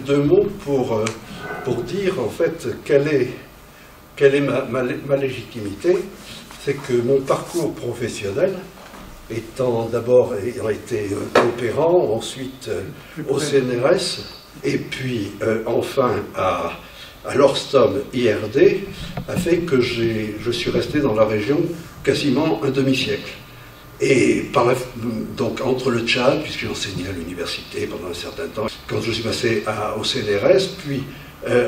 deux mots pour dire en fait quelle est ma légitimité. C'est que mon parcours professionnel, étant d'abord ayant été opérant, ensuite au CNRS, et puis enfin à l'Orstom IRD, a fait que je suis resté dans la région quasiment un demi-siècle. Et donc entre le Tchad, puisque j'ai enseigné à l'université pendant un certain temps, quand je suis passé au CNRS, puis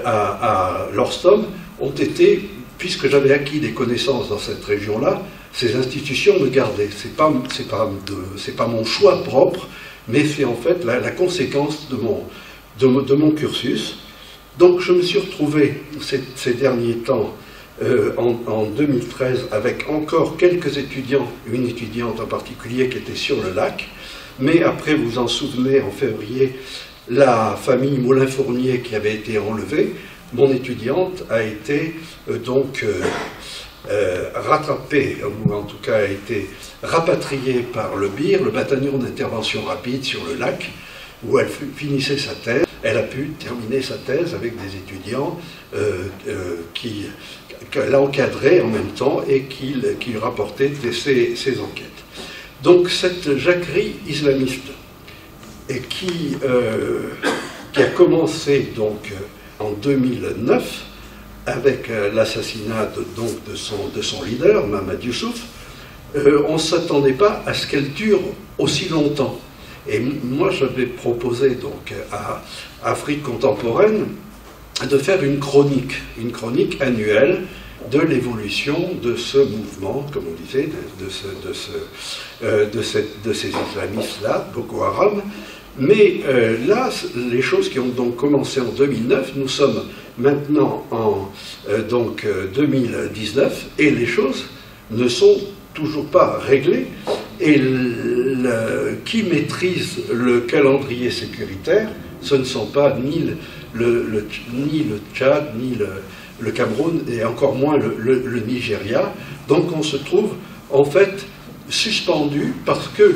à l'Orstom, ont été, puisque j'avais acquis des connaissances dans cette région-là, ces institutions me gardaient. C'est pas mon choix propre, mais c'est en fait la conséquence de mon cursus. Donc je me suis retrouvé ces derniers temps en 2013 avec encore quelques étudiants, une étudiante en particulier qui était sur le lac, mais après, vous vous en souvenez, en février, la famille Moulin-Fournier qui avait été enlevée, mon étudiante a été rattrapée, ou en tout cas a été rapatriée par le BIR, le bataillon d'intervention rapide sur le lac, où elle finissait sa thèse. Elle a pu terminer sa thèse avec des étudiants qu'elle encadrait en même temps et qui rapportaient ses enquêtes. Donc cette jacquerie islamiste et qui a commencé donc en 2009 avec l'assassinat de son leader, Mahamadou Youssouf, on ne s'attendait pas à ce qu'elle dure aussi longtemps. Et moi, j'avais proposé donc à Afrique contemporaine de faire une chronique annuelle de l'évolution de ce mouvement, comme on disait, de ces islamistes-là, Boko Haram. Mais là, les choses qui ont donc commencé en 2009, nous sommes maintenant en 2019, et les choses ne sont toujours pas réglées. Et qui maîtrise le calendrier sécuritaire, ce ne sont pas ni le Tchad, ni le Cameroun, et encore moins le Nigeria. Donc on se trouve en fait suspendu parce que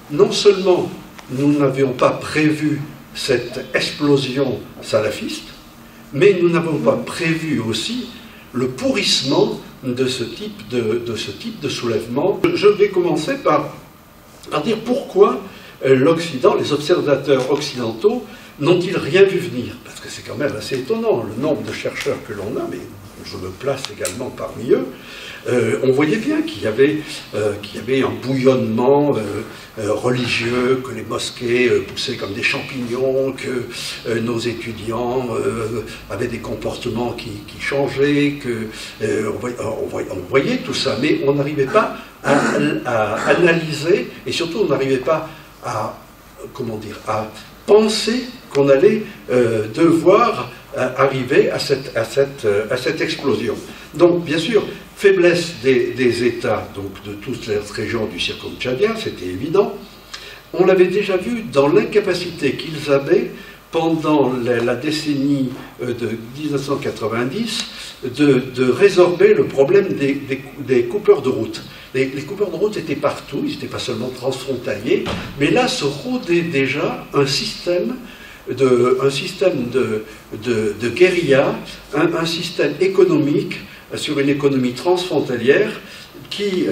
non seulement nous n'avions pas prévu cette explosion salafiste, mais nous n'avons pas prévu aussi le pourrissement de ce type de soulèvement. Je vais commencer par dire pourquoi l'Occident, les observateurs occidentaux, n'ont-ils rien vu venir? Parce que c'est quand même assez étonnant, le nombre de chercheurs que l'on a, mais je me place également parmi eux. On voyait bien qu'il y avait un bouillonnement religieux, que les mosquées poussaient comme des champignons, que nos étudiants avaient des comportements qui changeaient, on voyait tout ça, mais on n'arrivait pas à analyser, et surtout on n'arrivait pas à penser qu'on allait devoir arriver à cette explosion. Donc, bien sûr, faiblesse des États, donc de toute cette région du circum-tchadien, c'était évident. On l'avait déjà vu dans l'incapacité qu'ils avaient pendant la décennie de 1990 de résorber le problème des coupeurs de route. Les coupeurs de route étaient partout, ils n'étaient pas seulement transfrontaliers, mais là se rôdait déjà un système de guérilla, un système économique sur une économie transfrontalière qui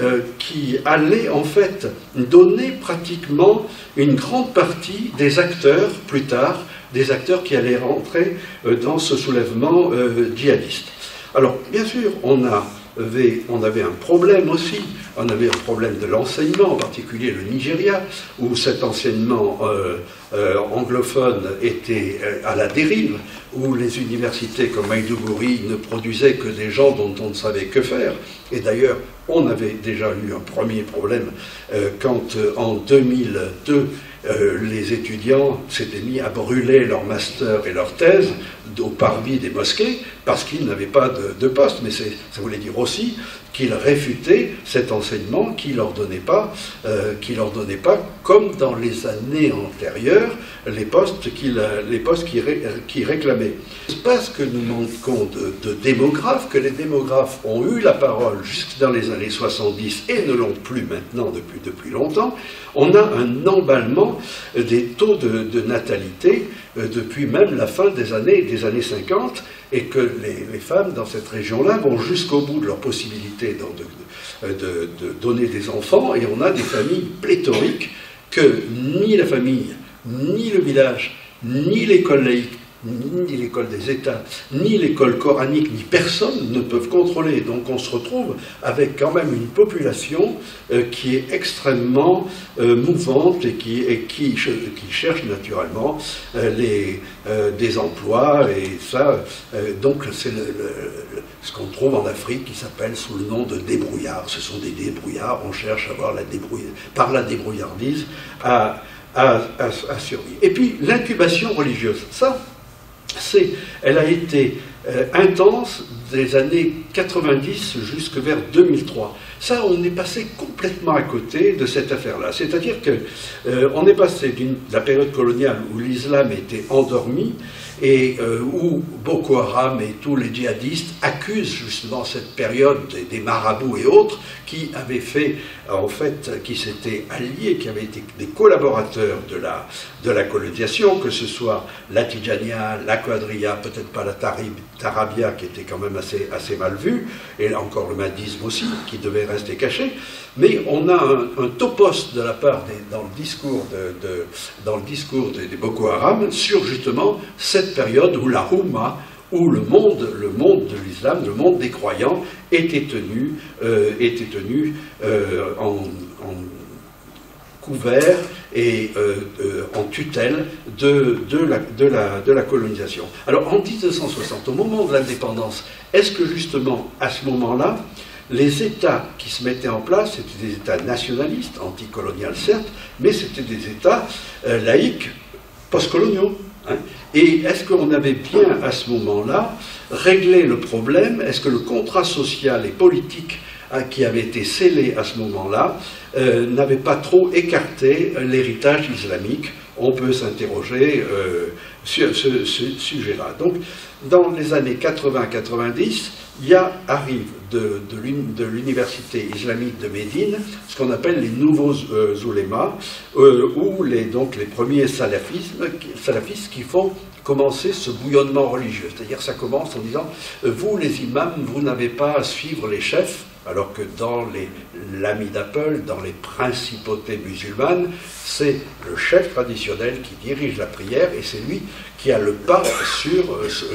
allait en fait donner pratiquement une grande partie des acteurs, plus tard, des acteurs qui allaient rentrer dans ce soulèvement djihadiste. Alors, bien sûr, on avait un problème aussi, on avait un problème de l'enseignement, en particulier le Nigeria, où cet enseignement anglophone était à la dérive, où les universités comme Maïdougouri ne produisaient que des gens dont on ne savait que faire. Et d'ailleurs, on avait déjà eu un premier problème quand en 2002, les étudiants s'étaient mis à brûler leur master et leur thèse au parvis des mosquées parce qu'ils n'avaient pas de poste. Mais ça voulait dire aussi qu'ils réfutaient cet enseignement qui leur donnait pas, comme dans les années antérieures, les postes qu'ils réclamaient. C'est parce que nous manquons de démographes, que les démographes ont eu la parole jusque dans les années 70 et ne l'ont plus maintenant depuis longtemps. On a un emballement des taux de natalité depuis même la fin des années 50, et que les femmes dans cette région-là vont jusqu'au bout de leur possibilité de donner des enfants, et on a des familles pléthoriques que ni la famille, ni le village, ni l'école laïque, ni l'école des États, ni l'école coranique, ni personne ne peuvent contrôler. Donc on se retrouve avec quand même une population qui est extrêmement mouvante et qui cherche naturellement des emplois. Et ça, donc c'est ce qu'on trouve en Afrique qui s'appelle sous le nom de débrouillards. Ce sont des débrouillards, on cherche à avoir par la débrouillardise à survivre. Et puis l'incubation religieuse, ça, elle a été intense des années 90 jusque vers 2003. Ça, on est passé complètement à côté de cette affaire-là. C'est-à-dire qu'on est passé de la période coloniale où l'islam était endormi et où Boko Haram et tous les djihadistes accusent justement cette période des marabouts et autres qui avaient fait, en fait, qui s'étaient alliés, qui avaient été des collaborateurs de la colonisation, que ce soit la Tidjania, la Quadrilla, peut-être pas la Tarabia, qui était quand même assez mal vue, et là encore le mahdisme aussi, qui devait rester caché. Mais on a un topos de la part dans le discours des Boko Haram sur justement cette période où la Oumma, où le monde de l'islam, le monde des croyants était tenu en couvert et en tutelle de la colonisation. Alors en 1960, au moment de l'indépendance, est-ce que justement à ce moment-là, les États qui se mettaient en place, c'était des États nationalistes, anticoloniales certes, mais c'était des États laïques, postcoloniaux. Hein. Et est-ce qu'on avait bien à ce moment-là réglé le problème? Est-ce que le contrat social et politique qui avait été scellé à ce moment-là n'avait pas trop écarté l'héritage islamique? On peut s'interroger sur ce sujet-là. Donc, dans les années 80-90, arrive de l'université islamique de Médine ce qu'on appelle les nouveaux oulémas, ou les premiers salafistes qui font commencer ce bouillonnement religieux. C'est-à-dire ça commence en disant vous les imams, vous n'avez pas à suivre les chefs, alors que dans l'ami d'Apple, dans les principautés musulmanes, c'est le chef traditionnel qui dirige la prière et c'est lui qui a le pas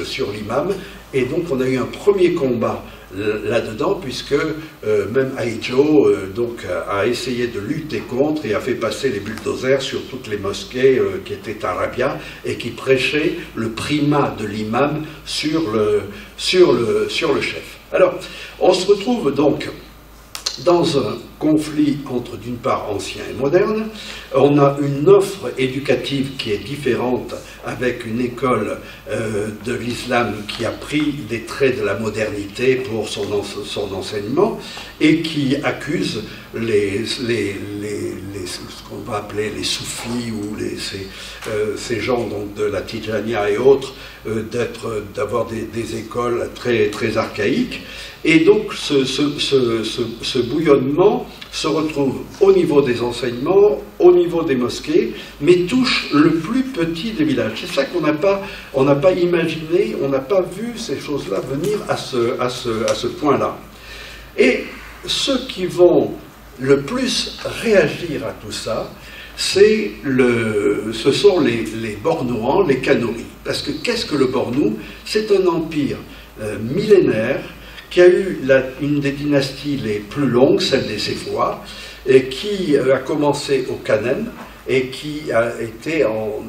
sur l'imam. Et donc on a eu un premier combat là-dedans, puisque même Aïdjo a essayé de lutter contre et a fait passer les bulldozers sur toutes les mosquées qui étaient à Rabia et qui prêchaient le primat de l'imam sur le chef. Alors, on se retrouve donc dans un conflit entre, d'une part, ancien et moderne. On a une offre éducative qui est différente, avec une école de l'islam qui a pris des traits de la modernité pour son enseignement et qui accuse ce qu'on va appeler les soufis ou ces gens donc, de la Tidjania et autres d'avoir des écoles très, très archaïques. Et donc ce bouillonnement se retrouve au niveau des enseignements, au niveau des mosquées, mais touche le plus petit des villages. C'est ça qu'on n'a pas imaginé, on n'a pas vu ces choses-là venir à ce point-là. Et ceux qui vont le plus réagir à tout ça, ce sont les Bornouans, les Kanouris. Parce que qu'est-ce que le Bornou? C'est un empire millénaire qui a eu une des dynasties les plus longues, celle des Séfois, et qui a commencé au Kanem et qui a été en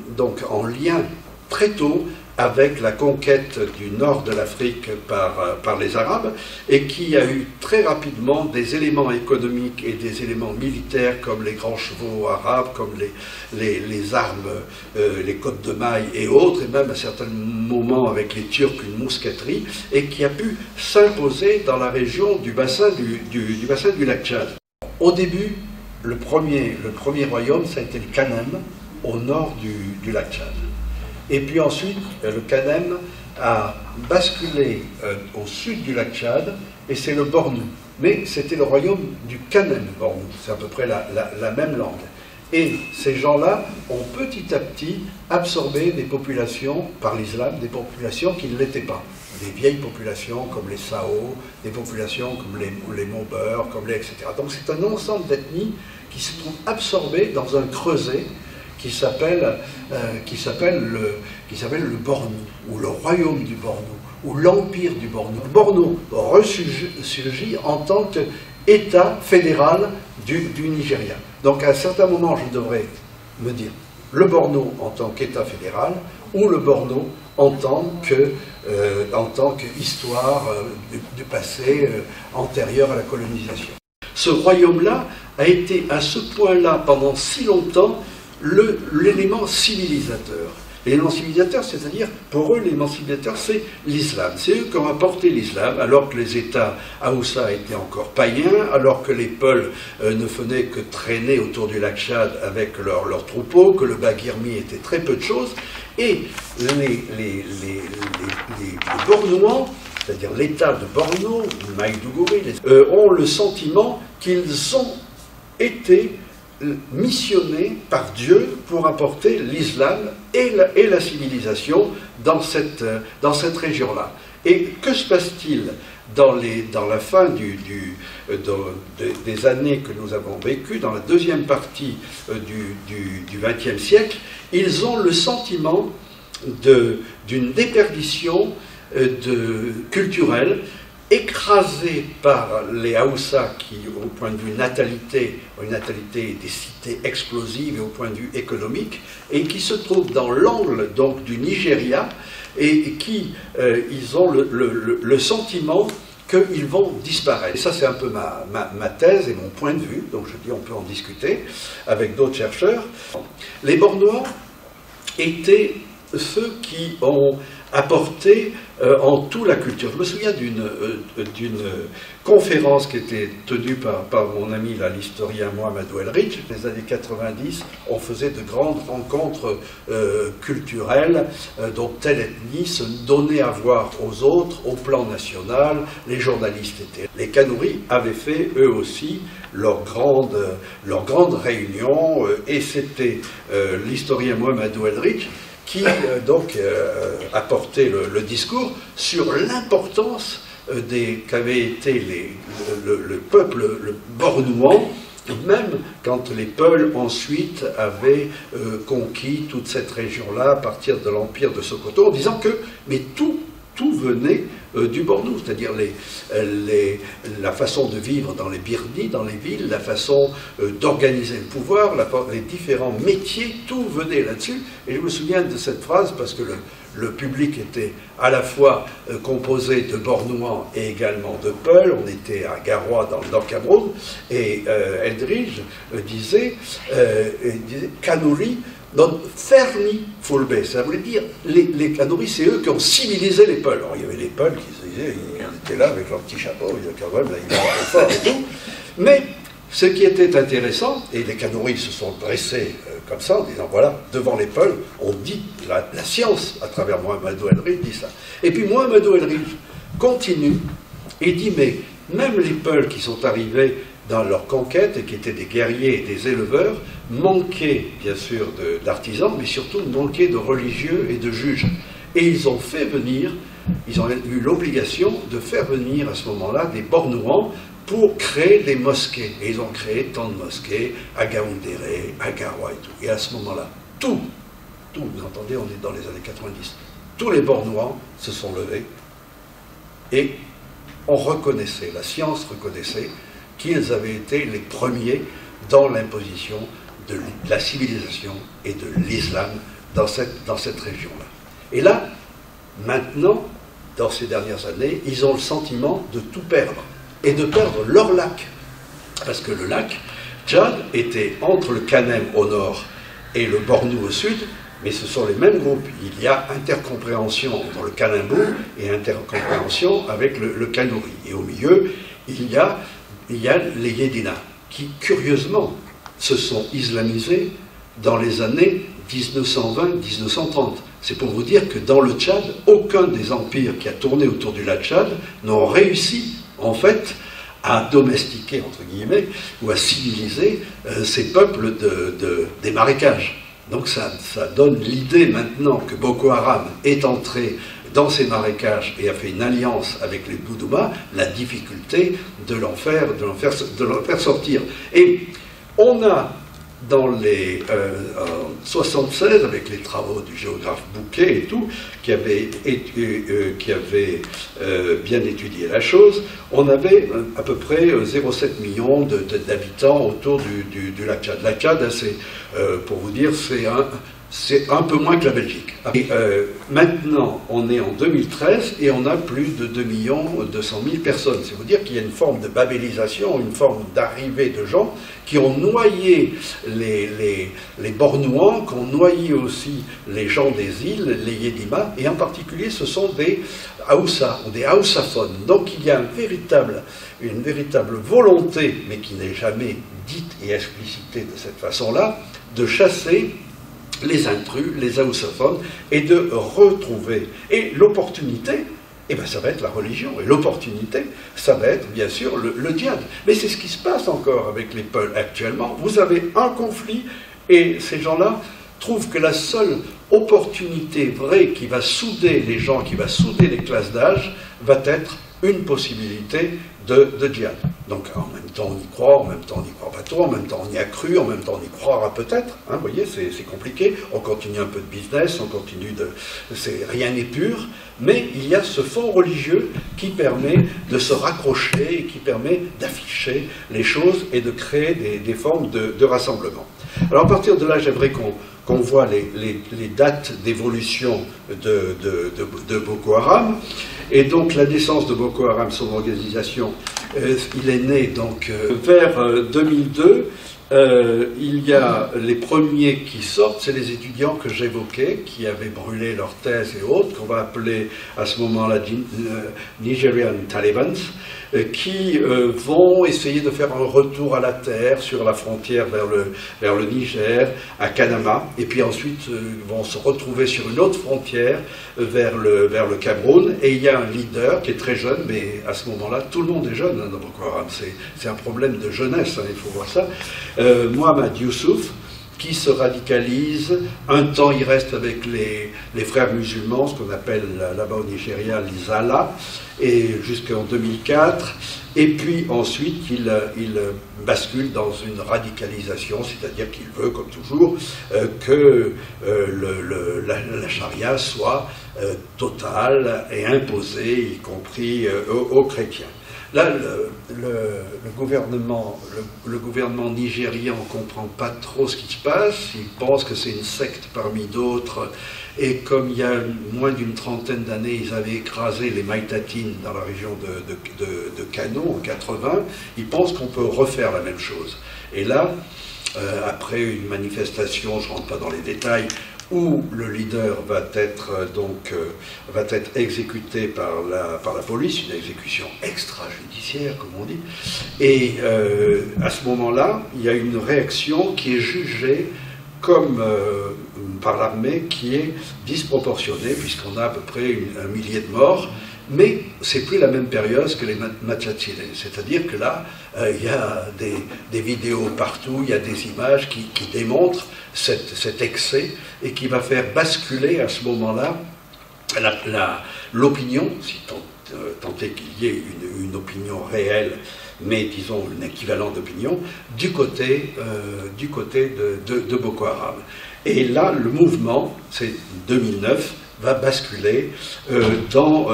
lien très tôt avec la conquête du nord de l'Afrique par les Arabes, et qui a eu très rapidement des éléments économiques et des éléments militaires comme les grands chevaux arabes, comme les armes, les côtes de mailles et autres, et même à certains moments avec les Turcs une mousqueterie, et qui a pu s'imposer dans la région du bassin du lac Tchad. Au début, le premier royaume, ça a été le Kanem, au nord du lac Tchad. Et puis ensuite, le Kanem a basculé au sud du lac Tchad, et c'est le Bornou. Mais c'était le royaume du Kanem Bornou, c'est à peu près la même langue. Et ces gens-là ont petit à petit absorbé des populations, par l'islam, des populations qui ne l'étaient pas. Des vieilles populations comme les Sao, des populations comme les Maubeurs, comme les etc. Donc c'est un ensemble d'ethnies qui se trouvent absorbées dans un creuset qui s'appelle le Bornou, ou le royaume du Bornou, ou l'empire du Bornou. Bornou ressurgit en tant qu'État fédéral du Nigeria. Donc à un certain moment, je devrais me dire le Bornou en tant qu'État fédéral, ou le Bornou en tant qu'histoire du passé antérieur à la colonisation. Ce royaume-là a été à ce point-là pendant si longtemps l'élément civilisateur. L'élément civilisateur, c'est-à-dire, pour eux, l'élément civilisateur, c'est l'islam. C'est eux qui ont apporté l'islam, alors que les États Haoussa étaient encore païens, alors que les Peuls ne venaient que traîner autour du lac Tchad avec leurs troupeaux, que le Baguirmi était très peu de choses, et les Bornouans, c'est-à-dire l'État de Borno, le Maïdougouri, ont le sentiment qu'ils ont été missionnés par Dieu pour apporter l'islam et la civilisation dans cette région-là. Et que se passe-t-il dans la fin des années que nous avons vécues, dans la deuxième partie du XXe siècle? Ils ont le sentiment d'une déperdition culturelle, écrasés par les Haoussa qui, au point de vue natalité, ont une natalité des cités explosives et au point de vue économique, et qui se trouvent dans l'angle donc du Nigeria, et qui ils ont le sentiment qu'ils vont disparaître. Et ça, c'est un peu ma thèse et mon point de vue, donc je dis on peut en discuter avec d'autres chercheurs. Les Bornouans étaient ceux qui ont apporté en tout la culture. Je me souviens d'une conférence qui était tenue par mon ami l'historien Mohamed Ouelrich. Dans les années 90, on faisait de grandes rencontres culturelles dont telle ethnie se donnait à voir aux autres au plan national. Les journalistes étaient. Les Kanouris avaient fait eux aussi leur grande réunion et c'était l'historien Mohamed Ouelrich qui apportait le discours sur l'importance qu'avait été le peuple bornouan, même quand les Peuls ensuite avaient conquis toute cette région-là à partir de l'empire de Sokoto, en disant que tout venait du Bornou, c'est-à-dire la façon de vivre dans les birnis, dans les villes, la façon d'organiser le pouvoir, les différents métiers, tout venait là-dessus. Et je me souviens de cette phrase parce que le public était à la fois composé de Bornouans et également de Peuls. On était à Garoua dans le Nord-Cameroun et Eldridge disait Kanouri non fermi Fulbe, ça voulait dire les Kanouris, c'est eux qui ont civilisé les Peuls. Alors il y avait les Peuls qui se disaient, ils étaient là avec leur petit chapeau, ils disaient quand même, là, ils étaient fort et tout. Mais ce qui était intéressant, et les Kanouris se sont dressés comme ça, en disant voilà, devant les Peuls, on dit la science, à travers Mohamed Ouelrich, dit ça. Et puis Mohamed Ouelrich continue et dit mais même les Peuls qui sont arrivés dans leur conquête, et qui étaient des guerriers et des éleveurs, manquaient bien sûr d'artisans, mais surtout manquaient de religieux et de juges. Et ils ont fait venir, ils ont eu l'obligation de faire venir à ce moment-là des Bornouans pour créer des mosquées. Et ils ont créé tant de mosquées à Gaoundéré, à Garoua et tout. Et à ce moment-là, tout, vous entendez, on est dans les années 90, tous les Bornouans se sont levés et on reconnaissait, la science reconnaissait, qu'ils avaient été les premiers dans l'imposition de la civilisation et de l'islam dans cette région-là. Et là, maintenant, dans ces dernières années, ils ont le sentiment de tout perdre, et de perdre leur lac. Parce que le lac Tchad était entre le Kanem au nord et le Bornou au sud, mais ce sont les mêmes groupes. Il y a intercompréhension entre le Kanembo et intercompréhension avec le Kanouri. Et au milieu, il y a les Yédina, qui, curieusement, se sont islamisés dans les années 1920-1930. C'est pour vous dire que dans le Tchad, aucun des empires qui a tourné autour du lac Tchad n'ont réussi, en fait, à domestiquer, entre guillemets, ou à civiliser ces peuples des marécages. Donc ça donne l'idée maintenant que Boko Haram est entré dans ces marécages et a fait une alliance avec les Boudouma, la difficulté de l'en faire sortir. Et on a, dans les 76, avec les travaux du géographe Bouquet et tout, qui avait bien étudié la chose, on avait à peu près 0,7 millions d'habitants autour du lac Tchad. La Tchad, pour vous dire, c'est un peu moins que la Belgique. Et maintenant, on est en 2013 et on a plus de 2 200 000 personnes. C'est vous dire qu'il y a une forme de babélisation, une forme d'arrivée de gens qui ont noyé les Bornouans, qui ont noyé aussi les gens des îles, les Yédimas, et en particulier ce sont des Haoussa, ou des Haoussaphones. Donc il y a une véritable volonté, mais qui n'est jamais dite et explicitée de cette façon-là, de chasser les intrus, les Haoussaphones, et de retrouver. Et l'opportunité, eh ben, ça va être la religion. Et l'opportunité, ça va être, bien sûr, le djihad. Mais c'est ce qui se passe encore avec les peuples actuellement. Vous avez un conflit, et ces gens-là trouvent que la seule opportunité vraie qui va souder les gens, qui va souder les classes d'âge, va être une possibilité de djihad. Donc en même temps on y croit, en même temps on n'y croit pas trop, en même temps on y a cru, en même temps on y croira peut-être, hein, vous voyez, c'est compliqué, on continue un peu de business, on continue rien n'est pur, mais il y a ce fond religieux qui permet de se raccrocher, et qui permet d'afficher les choses et de créer des formes de rassemblement. Alors à partir de là, j'aimerais qu'on voit les dates d'évolution de Boko Haram. Et donc la naissance de Boko Haram, son organisation, il est né donc vers 2002. Il y a les premiers qui sortent, c'est les étudiants que j'évoquais, qui avaient brûlé leurs thèses et autres, qu'on va appeler à ce moment-là Nigerian Talibans, qui vont essayer de faire un retour à la terre sur la frontière vers le Niger, à Kanama, et puis ensuite vont se retrouver sur une autre frontière vers le Cameroun, et il y a un leader qui est très jeune, mais à ce moment-là, tout le monde est jeune dans Boko Haram, c'est un problème de jeunesse, hein, il faut voir ça. Mohamed Youssouf, qui se radicalise. Un temps, il reste avec les frères musulmans, ce qu'on appelle là-bas au Nigeria les Ala, et jusqu'en 2004. Et puis ensuite, il bascule dans une radicalisation, c'est-à-dire qu'il veut, comme toujours, que la charia soit totale et imposée, y compris aux chrétiens. Là, le gouvernement nigérian ne comprend pas trop ce qui se passe, il pense que c'est une secte parmi d'autres, et comme il y a moins d'une trentaine d'années, ils avaient écrasé les Maïtatines dans la région de Kano en 80, ils pensent qu'on peut refaire la même chose. Et là, après une manifestation, je ne rentre pas dans les détails, où le leader va être exécuté par la police, une exécution extrajudiciaire, comme on dit. Et à ce moment-là, il y a une réaction qui est jugée comme par l'armée qui est disproportionnée, puisqu'on a à peu près 1 millier de morts. Mais c'est plus la même période que les Matsatsilé. C'est-à-dire que là, il y a des vidéos partout, il y a des images qui démontrent cet excès et qui va faire basculer à ce moment-là l'opinion, si tant est qu'il y ait une opinion réelle, mais disons un équivalent d'opinion, du côté de Boko Haram. Et là, le mouvement, c'est 2009, va basculer dans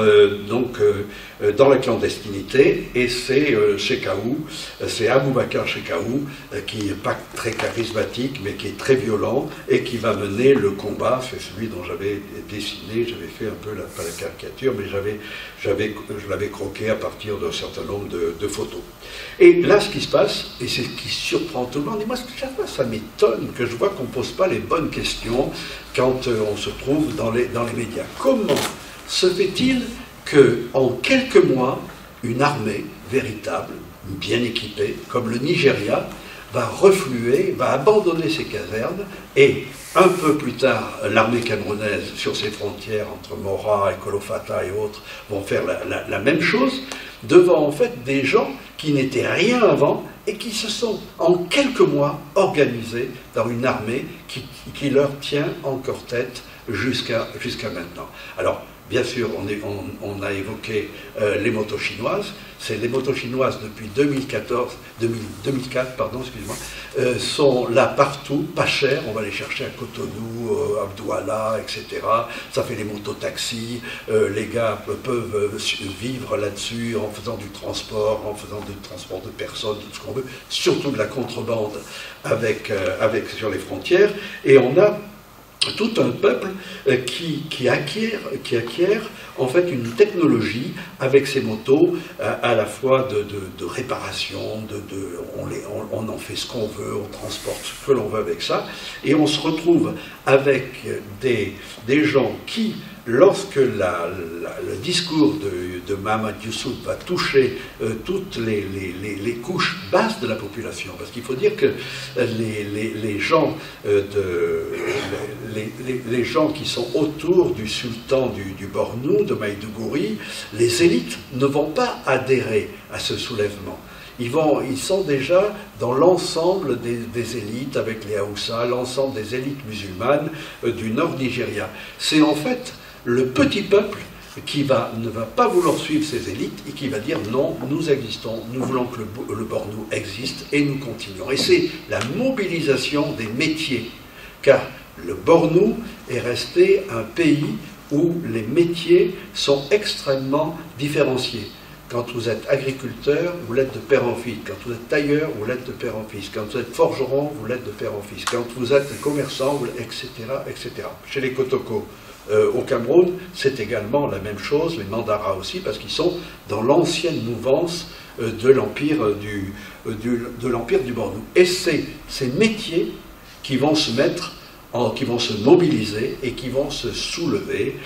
la clandestinité, et c'est Chekaou, c'est Aboubacar Chekaou, qui n'est pas très charismatique, mais qui est très violent, et qui va mener le combat. C'est celui dont j'avais dessiné, j'avais fait un peu pas la caricature, mais je l'avais croqué à partir d'un certain nombre de photos. Et là, ce qui se passe, et c'est ce qui surprend tout le monde, et moi, ça m'étonne que je vois qu'on ne pose pas les bonnes questions quand on se trouve dans les médias. Comment se fait-il qu'en quelques mois, une armée véritable, bien équipée, comme le Nigeria, va refluer, va abandonner ses casernes, et un peu plus tard, l'armée camerounaise, sur ses frontières, entre Mora et Kolofata et autres, vont faire la même chose, devant en fait des gens qui n'étaient rien avant, et qui se sont, en quelques mois, organisés dans une armée qui leur tient encore tête jusqu'à maintenant. Alors, bien sûr, on a évoqué les motos chinoises. C'est les motos chinoises depuis 2004, excusez-moi, sont là partout, pas chères. On va les chercher à Cotonou, à Douala, etc. Ça fait les mototaxis. Les gars peuvent vivre là-dessus en faisant du transport, de personnes, tout ce qu'on veut, surtout de la contrebande sur les frontières. Et on a tout un peuple qui acquiert en fait une technologie avec ces motos à la fois de réparation, on en fait ce qu'on veut, on transporte ce que l'on veut avec ça, et on se retrouve avec des gens qui, lorsque le discours de Mahamat Youssouf va toucher toutes les couches basses de la population, parce qu'il faut dire que les gens les gens qui sont autour du sultan du Bornou, de Maïdougouri, les élites ne vont pas adhérer à ce soulèvement. Ils sont déjà dans l'ensemble des élites, avec les Haoussa, l'ensemble des élites musulmanes du nord Nigeria. C'est en fait le petit peuple qui ne va pas vouloir suivre ces élites et qui va dire non, nous existons, nous voulons que le Bornou existe et nous continuons. Et c'est la mobilisation des métiers, car le Bornou est resté un pays où les métiers sont extrêmement différenciés. Quand vous êtes agriculteur, vous l'êtes de père en fils. Quand vous êtes tailleur, vous l'êtes de père en fils. Quand vous êtes forgeron, vous l'êtes de père en fils. Quand vous êtes commerçant, etc., etc. Chez les Kotoko, au Cameroun, c'est également la même chose, les Mandara aussi, parce qu'ils sont dans l'ancienne mouvance de l'empire du Bornou. Et c'est ces métiers qui vont se qui vont se mobiliser et qui vont se soulever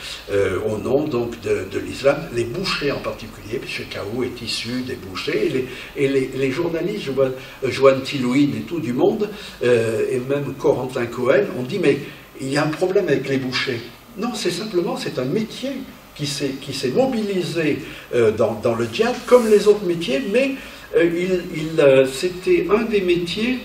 au nom donc de l'islam, les bouchers en particulier, puisque Kaou est issu des bouchers, et les journalistes, Joanne Tilouine et tout du monde, et même Corentin Cohen, ont dit mais il y a un problème avec les bouchers. Non, c'est un métier qui s'est mobilisé dans le djihad comme les autres métiers, mais c'était un des métiers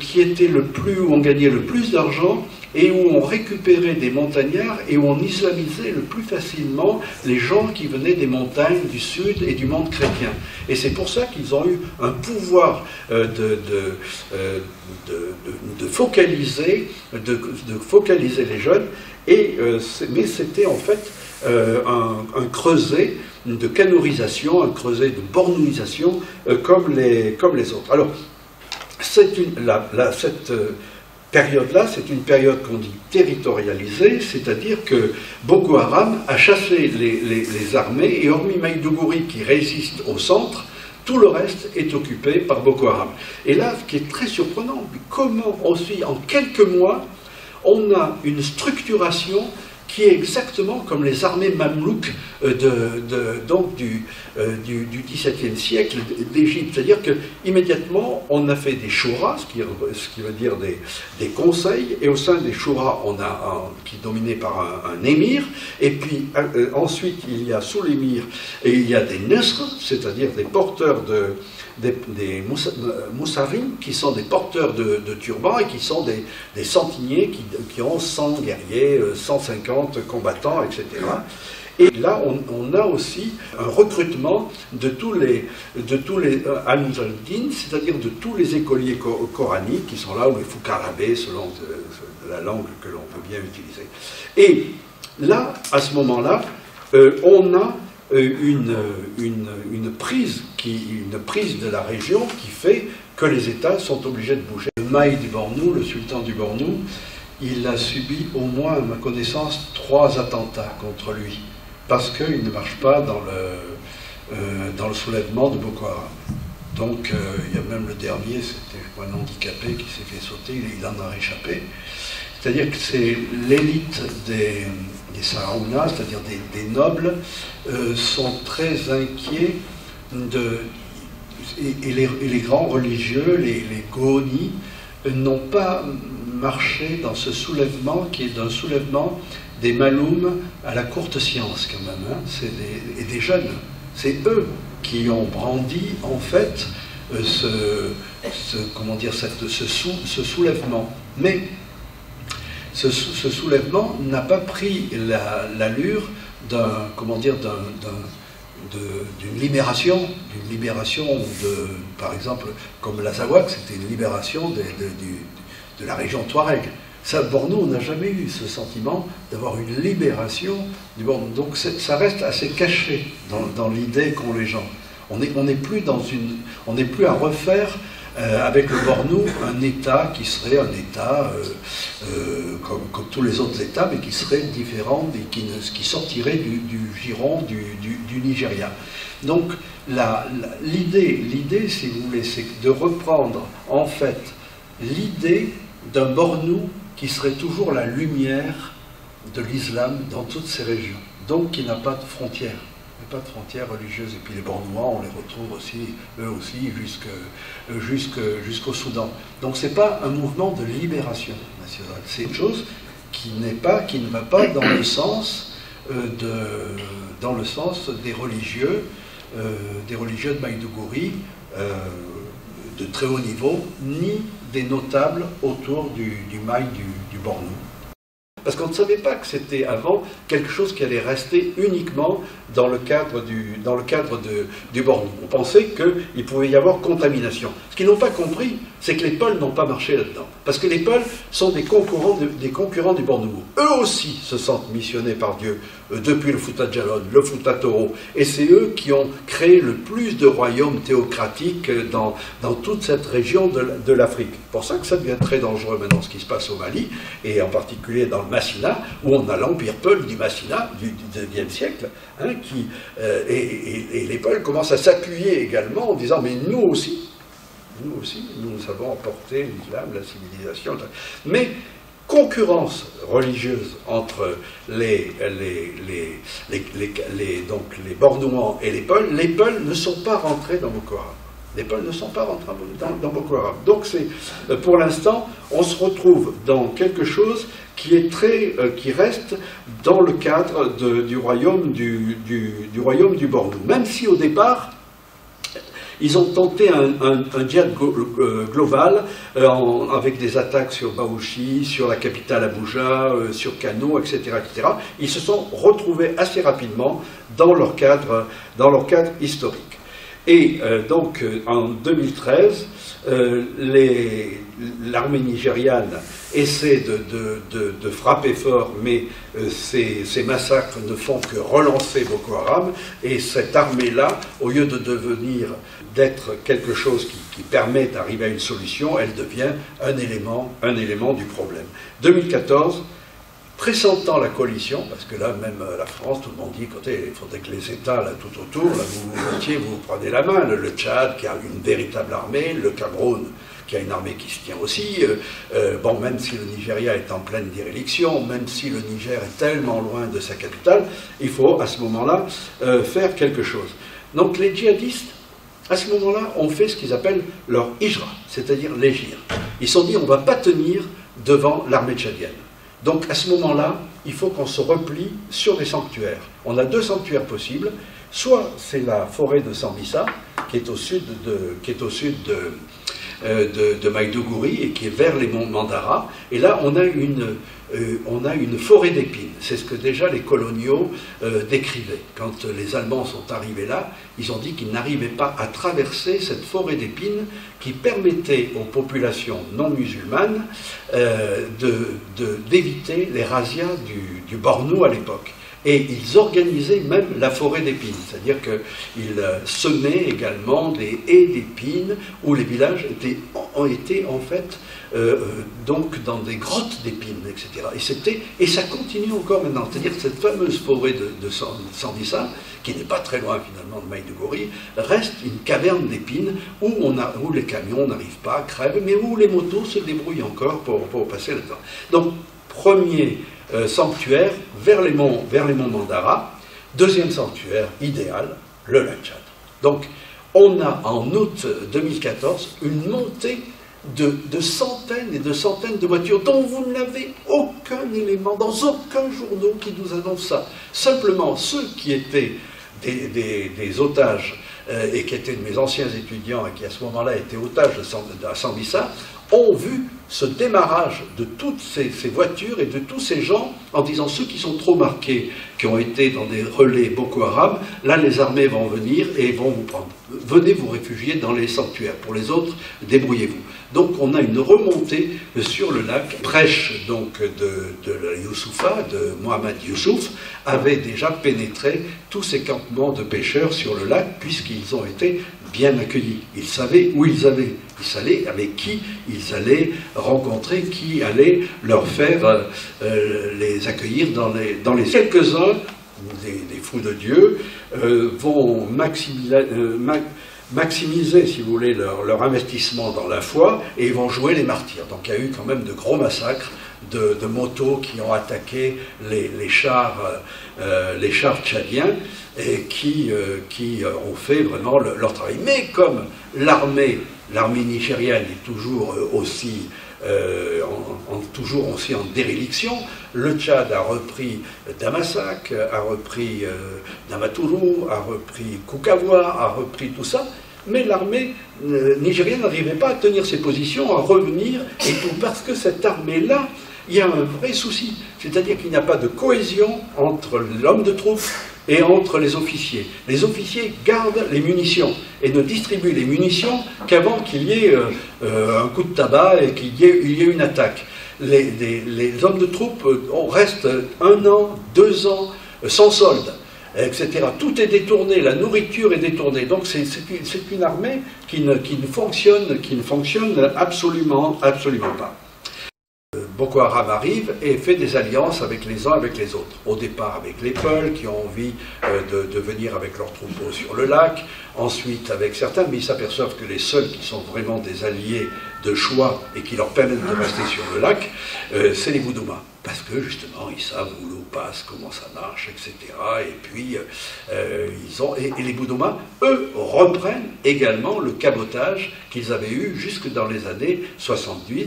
qui était où on gagnait le plus d'argent et où on récupérait des montagnards et où on islamisait le plus facilement les gens qui venaient des montagnes du sud et du monde chrétien. Et c'est pour ça qu'ils ont eu un pouvoir de focaliser les jeunes, mais c'était en fait un creuset de canorisation, un creuset de bornouisation comme les autres. Alors, cette période-là, c'est une période qu'on dit territorialisée, c'est-à-dire que Boko Haram a chassé les armées, et hormis Maïdougouri qui résiste au centre, tout le reste est occupé par Boko Haram. Et là, ce qui est très surprenant, comment aussi, en quelques mois, on a une structuration qui est exactement comme les armées mamelouks donc du XVIIe siècle d'Égypte. C'est-à-dire qu'immédiatement, on a fait des shouras, ce qui veut dire des conseils, et au sein des shouras, on a qui est dominé par un émir, et puis ensuite, il y a sous l'émir, et il y a des nesrs, c'est-à-dire des porteurs des moussarim, qui sont des porteurs de turbans et qui sont des centeniers qui ont 100 guerriers, 150 combattants, etc. Et là, on a aussi un recrutement de tous les al-Mujahideen, c'est-à-dire de tous les écoliers coraniques qui sont là, ou les foukarabés, selon la langue que l'on peut bien utiliser. Et là, à ce moment-là, on a une prise de la région qui fait que les États sont obligés de bouger. Le Maï du Bornou, le sultan du Bornou, il a subi au moins, à ma connaissance, 3 attentats contre lui, parce qu'il ne marche pas dans le soulèvement de Boko Haram. Donc il y a même le dernier, c'était un handicapé qui s'est fait sauter, il en a réchappé. C'est-à-dire que c'est l'élite des Saraounas, c'est-à-dire des nobles, sont très inquiets les grands religieux, les Gooni, n'ont pas marché dans ce soulèvement qui est un soulèvement des Maloum à la courte science quand même, hein. Et des jeunes. C'est eux qui ont brandi en fait ce soulèvement. Mais ce soulèvement n'a pas pris l'allure d'une libération, par exemple, comme l'Azawad, c'était une libération de la région Touareg. Ça, Bornou, on n'a jamais eu ce sentiment d'avoir une libération du Bornou. Donc ça reste assez caché dans l'idée qu'ont les gens. On n'est plus à refaire avec le Bornou un État qui serait un État comme tous les autres États, mais qui serait différent et qui sortirait du giron du Nigeria. Donc l'idée, si vous voulez, c'est de reprendre en fait l'idée d'un Bornou qui serait toujours la lumière de l'islam dans toutes ces régions, donc qui n'a pas de frontières. Pas de frontières religieuses. Et puis les Bornouans, on les retrouve aussi, eux aussi, jusqu'au Soudan. Donc c'est pas un mouvement de libération nationale. C'est une chose qui ne va pas dans le sens des religieux de Maïdougouri, de très haut niveau, ni des notables autour du Maï du Bornou. Parce qu'on ne savait pas que c'était avant quelque chose qui allait rester uniquement dans le cadre du Bornou. On pensait qu'il pouvait y avoir contamination. Ce qu'ils n'ont pas compris, c'est que les Peuls n'ont pas marché là-dedans. Parce que les Peuls sont des concurrents du Bornou. Eux aussi se sentent missionnés par Dieu depuis le Fouta Djallon, le Fouta Toro. Et c'est eux qui ont créé le plus de royaumes théocratiques dans toute cette région de l'Afrique. C'est pour ça que ça devient très dangereux maintenant ce qui se passe au Mali, et en particulier dans le Massina, où on a l'empire Peul du Massina du XIXe siècle, hein, et les Peuls commencent à s'appuyer également en disant mais nous aussi, nous avons emporté l'islam, la civilisation. Mais concurrence religieuse entre les Bornouans et les Peuls ne sont pas rentrés dans Boko Haram. Les Peuls ne sont pas rentrés dans Boko Haram. Donc pour l'instant, on se retrouve dans quelque chose qui reste dans le cadre du royaume du Bornou. Même si au départ, ils ont tenté un djihad global avec des attaques sur Baouchi, sur la capitale Abuja, sur Kano, etc., etc. Ils se sont retrouvés assez rapidement dans leur cadre historique. Et donc en 2013, l'armée nigériane essaie de frapper fort, mais ces massacres ne font que relancer Boko Haram, et cette armée-là, au lieu d'être quelque chose qui permet d'arriver à une solution, elle devient un élément du problème. 2014, pressentant la coalition, parce que là, même la France, tout le monde dit, écoutez, il faudrait que les États, là, tout autour, là, vous prenez la main, le Tchad, qui a une véritable armée, le Cameroun, qui a une armée qui se tient aussi, bon, même si le Nigeria est en pleine déréliction, même si le Niger est tellement loin de sa capitale, il faut, à ce moment-là, faire quelque chose. Donc, les djihadistes, à ce moment-là, ont fait ce qu'ils appellent leur hijra, c'est-à-dire l'égir. Ils se sont dit, on ne va pas tenir devant l'armée tchadienne. Donc à ce moment-là, il faut qu'on se replie sur des sanctuaires. On a deux sanctuaires possibles. Soit c'est la forêt de Sambisa, qui est au sud de Maïdougouri et qui est vers les monts Mandara. Et là, on a une forêt d'épines. C'est ce que déjà les coloniaux décrivaient. Quand les Allemands sont arrivés là, ils ont dit qu'ils n'arrivaient pas à traverser cette forêt d'épines qui permettait aux populations non musulmanes d'éviter les razzias du Bornou à l'époque. Et ils organisaient même la forêt d'épines, c'est-à-dire qu'ils semaient également des haies d'épines où les villages ont été en fait donc dans des grottes d'épines, etc. Et ça continue encore maintenant, c'est-à-dire que cette fameuse forêt de Sambisa, qui n'est pas très loin finalement de Maïdougouri, reste une caverne d'épines où les camions n'arrivent pas, crèvent, mais où les motos se débrouillent encore pour passer le temps. Donc, premier sanctuaire vers les monts Mandara. Deuxième sanctuaire idéal, le lac Tchad. Donc on a en août 2014 une montée de centaines et de centaines de voitures dont vous n'avez aucun élément, dans aucun journal qui nous annonce ça. Simplement, ceux qui étaient des otages et qui étaient de mes anciens étudiants et qui à ce moment-là étaient otages de Sambisa, ont vu ce démarrage de toutes ces voitures et de tous ces gens en disant ceux qui sont trop marqués, qui ont été dans des relais Boko Haram, là les armées vont venir et vont vous prendre. Venez vous réfugier dans les sanctuaires. Pour les autres, débrouillez-vous. Donc on a une remontée sur le lac. Prêche donc de la Youssoufa, de Mohamed Youssouf, avait déjà pénétré tous ces campements de pêcheurs sur le lac puisqu'ils ont été bien accueillis. Ils savaient où ils allaient. Ils savaient avec qui ils allaient rencontrer, qui allait leur faire les accueillir dans les... Quelques-uns, des fous de Dieu, vont maximiser, si vous voulez, leur investissement dans la foi et ils vont jouer les martyrs. Donc il y a eu quand même de gros massacres de motos qui ont attaqué les chars tchadiens et qui ont fait vraiment leur travail. Mais comme l'armée nigérienne est toujours aussi en déréliction, le Tchad a repris Damasak, a repris Damaturu, a repris Koukawa, a repris tout ça, mais l'armée nigérienne n'arrivait pas à tenir ses positions, à revenir, et tout parce que cette armée-là, il y a un vrai souci, c'est-à-dire qu'il n'y a pas de cohésion entre l'homme de troupe et entre les officiers. Les officiers gardent les munitions et ne distribuent les munitions qu'avant qu'il y ait un coup de tabac et qu'il y ait une attaque. Les hommes de troupe restent 1 an, 2 ans sans solde, etc. Tout est détourné, la nourriture est détournée. Donc c'est une armée qui ne fonctionne absolument pas. Boko Haram arrive et fait des alliances avec les uns avec les autres. Au départ avec les Peuls qui ont envie de venir avec leurs troupeaux sur le lac, ensuite avec certains, mais ils s'aperçoivent que les seuls qui sont vraiment des alliés de choix et qui leur permettent de rester sur le lac, c'est les Boudouma. Parce que justement, ils savent où l'eau passe, comment ça marche, etc. Et puis, et les Boudouma, eux, reprennent également le cabotage qu'ils avaient eu jusque dans les années 70,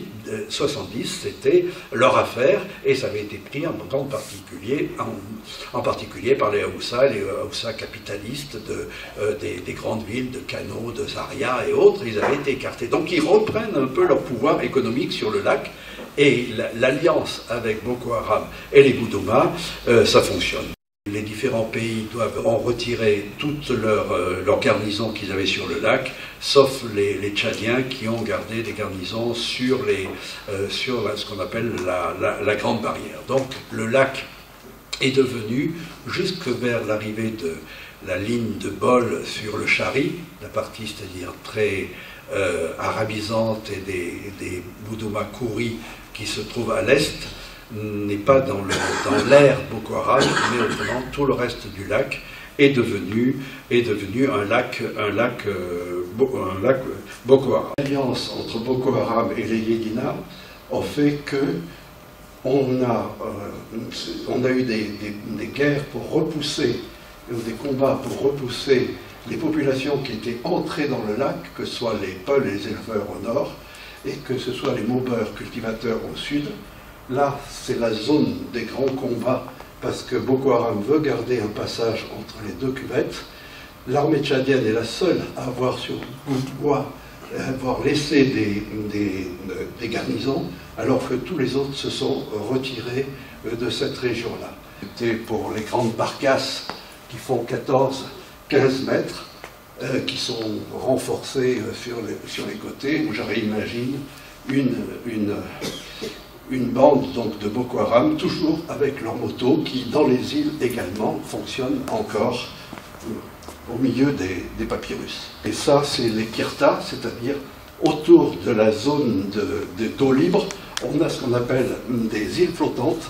c'était leur affaire, et ça avait été pris en particulier par les Haoussa capitalistes des grandes villes de Kano, de Zaria et autres, ils avaient été écartés. Donc ils reprennent un peu leur pouvoir économique sur le lac, et l'alliance avec Boko Haram et les Boudouma, ça fonctionne. Les différents pays doivent en retirer toute leur garnison qu'ils avaient sur le lac, sauf les Tchadiens qui ont gardé des garnisons sur ce qu'on appelle la Grande Barrière. Donc le lac est devenu, jusque vers l'arrivée de la ligne de Bol sur le Chari, la partie c'est-à-dire très arabisante et des Boudouma Kouri qui se trouvent à l'est, n'est pas dans l'air Boko Haram, mais autrement tout le reste du lac est devenu un lac Boko Haram. L'alliance entre Boko Haram et les Yédina a fait que on a eu des guerres pour repousser, des combats pour repousser les populations qui étaient entrées dans le lac, que ce soit les Peuls et les éleveurs au nord, et que ce soit les Maubeurs cultivateurs au sud. Là, c'est la zone des grands combats, parce que Boko Haram veut garder un passage entre les deux cuvettes. L'armée tchadienne est la seule à avoir laissé des garnisons, alors que tous les autres se sont retirés de cette région-là. C'était pour les grandes barcasses qui font 14-15 mètres, qui sont renforcées sur les côtés, où je réimagine une bande donc de Boko Haram, toujours avec leurs motos, qui dans les îles également fonctionnent encore au milieu des papyrus. Et ça, c'est les Kirta, c'est-à-dire autour de la zone d'eau libre, on a ce qu'on appelle des îles flottantes,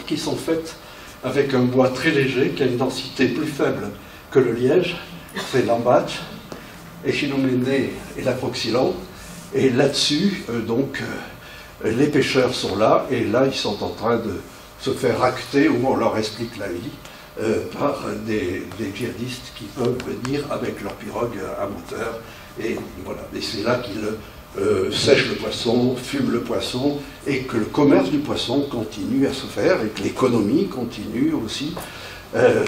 qui sont faites avec un bois très léger, qui a une densité plus faible que le liège, c'est l'ambatch, Echinumene et la Proxylon, et là-dessus, les pêcheurs sont là, et là, ils sont en train de se faire racter, où on leur explique la vie, par des djihadistes qui peuvent venir avec leur pirogue à moteur. Et voilà, et c'est là qu'ils sèchent le poisson, fument le poisson, et que le commerce du poisson continue à se faire, et que l'économie continue aussi,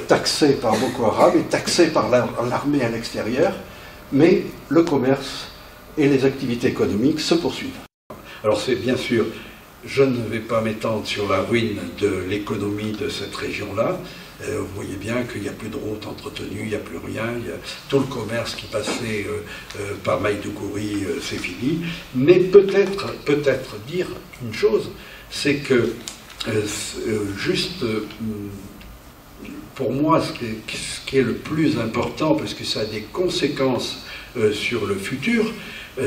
taxée par Boko Haram et taxée par l'armée à l'extérieur, mais le commerce et les activités économiques se poursuivent. Alors c'est bien sûr, je ne vais pas m'étendre sur la ruine de l'économie de cette région-là. Vous voyez bien qu'il n'y a plus de routes entretenues, il n'y a plus rien, tout le commerce qui passait par Maïdougouri, c'est fini. Mais peut-être dire une chose, c'est que pour moi, ce qui est le plus important, parce que ça a des conséquences sur le futur,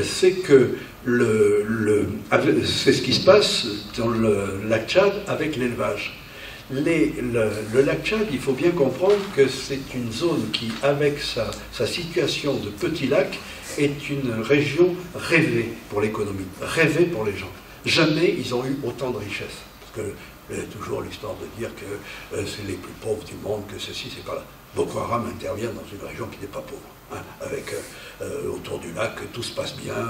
c'est que c'est ce qui se passe dans le lac Tchad avec l'élevage. Le lac Tchad, il faut bien comprendre que c'est une zone qui, avec sa situation de petit lac, est une région rêvée pour l'économie, rêvée pour les gens. Jamais ils ont eu autant de richesses. Parce que il y a toujours l'histoire de dire que c'est les plus pauvres du monde, que ceci, c'est pas là. Boko Haram intervient dans une région qui n'est pas pauvre, hein, avec autour du lac, tout se passe bien,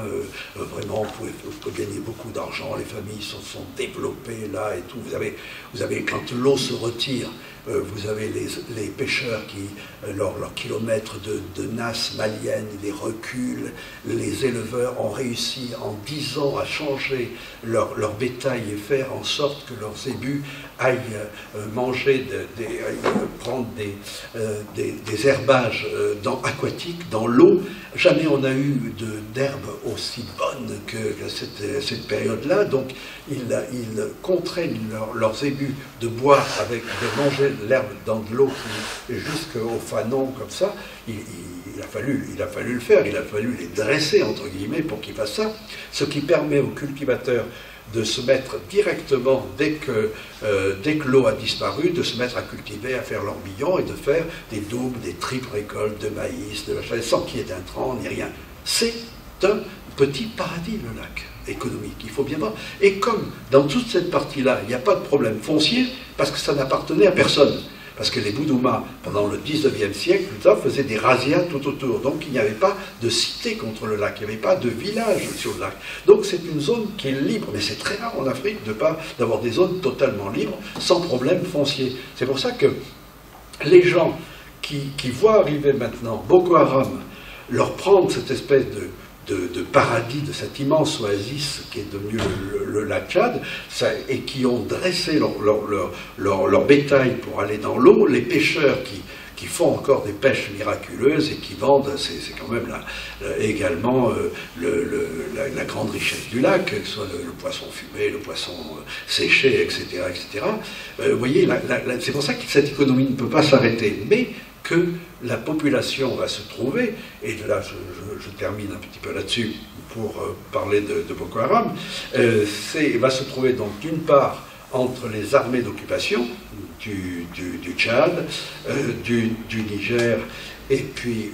vraiment, vous pouvez gagner beaucoup d'argent, les familles se sont développées là et tout. Vous avez quand l'eau se retire, vous avez les pêcheurs qui, leurs kilomètres de nasse malienne, ils les reculent. Les éleveurs ont réussi en 10 ans à changer leur bétail et faire en sorte que leurs ébus aillent manger, prendre des herbages aquatiques dans l'eau. Jamais on n'a eu d'herbe aussi bonne que cette période-là. Donc ils contraignent leurs ébus de boire de manger l'herbe dans de l'eau jusqu'au fanon comme ça. Il a fallu le faire, il a fallu les dresser entre guillemets pour qu'ils fassent ça, ce qui permet aux cultivateurs de se mettre directement, dès que l'eau a disparu, de se mettre à cultiver, à faire l'ormillon et de faire des doubles, des triples récoltes de maïs, sans qu'il y ait d'intrants ni rien. C'est un petit paradis, le lac économique, il faut bien voir. Et comme dans toute cette partie-là, il n'y a pas de problème foncier, parce que ça n'appartenait à personne. Parce que les Boudouma, pendant le 19e siècle, faisaient des razzias tout autour. Donc il n'y avait pas de cité contre le lac, il n'y avait pas de village sur le lac. Donc c'est une zone qui est libre, mais c'est très rare en Afrique d'avoir des zones totalement libres, sans problème foncier. C'est pour ça que les gens qui voient arriver maintenant Boko Haram, leur prendre cette espèce de paradis, de cette immense oasis qui est devenu le lac Tchad, et qui ont dressé leur bétail pour aller dans l'eau, les pêcheurs qui font encore des pêches miraculeuses et qui vendent, c'est quand même également la grande richesse du lac, que ce soit le poisson fumé, le poisson séché, etc. etc. Vous voyez, c'est pour ça que cette économie ne peut pas s'arrêter, mais que la population va se trouver, et là je termine un petit peu là-dessus pour parler de Boko Haram, va se trouver donc d'une part entre les armées d'occupation du Tchad, du Niger et puis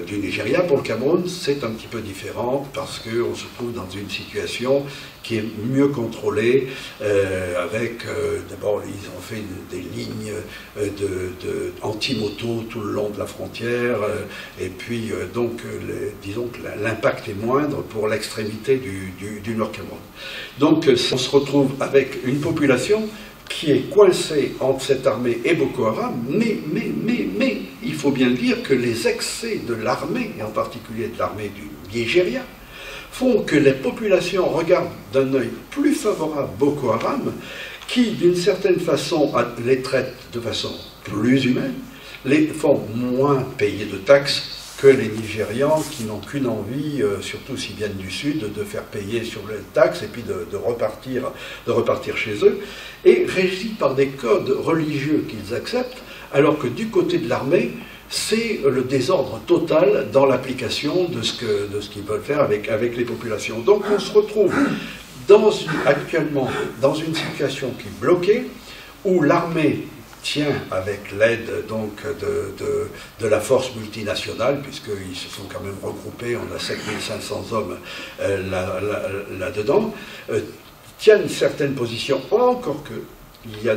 du Nigeria. Pour le Cameroun, c'est un petit peu différent parce qu'on se trouve dans une situation qui est mieux contrôlée, d'abord ils ont fait des lignes anti-moto tout le long de la frontière, et puis disons que l'impact est moindre pour l'extrémité du Nord Cameroun. Donc on se retrouve avec une population qui est coincée entre cette armée et Boko Haram, mais il faut bien dire que les excès de l'armée, et en particulier de l'armée du Nigeria, font que les populations regardent d'un œil plus favorable Boko Haram, qui d'une certaine façon les traite de façon plus humaine, les font moins payer de taxes que les Nigérians qui n'ont qu'une envie, surtout s'ils viennent du Sud, de faire payer sur les taxes et puis de repartir chez eux, et régis par des codes religieux qu'ils acceptent, alors que du côté de l'armée, c'est le désordre total dans l'application de ce qu'ils veulent faire avec les populations. Donc on se retrouve actuellement dans une situation qui est bloquée, où l'armée tient avec l'aide donc de la force multinationale, puisqu'ils se sont quand même regroupés, on a 7500 hommes là-dedans, tiennent certaines positions, encore que il y a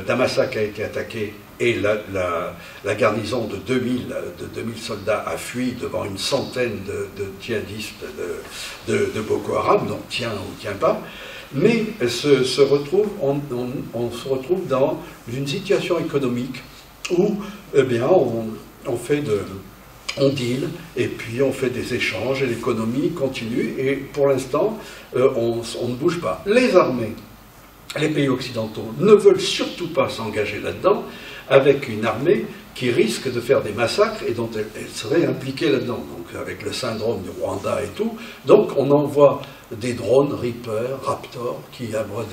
Damasak a été attaqué et la garnison de 2000 soldats a fui devant une centaine de djihadistes de Boko Haram, donc tient ou tient pas, mais on se retrouve dans une situation économique où eh bien, on deal, et puis on fait des échanges, et l'économie continue, et pour l'instant, on ne bouge pas. Les armées, les pays occidentaux ne veulent surtout pas s'engager là-dedans, avec une armée qui risque de faire des massacres et dont elle serait impliquée là-dedans, donc avec le syndrome du Rwanda et tout. Donc on envoie des drones Reaper, Raptor, qui envoient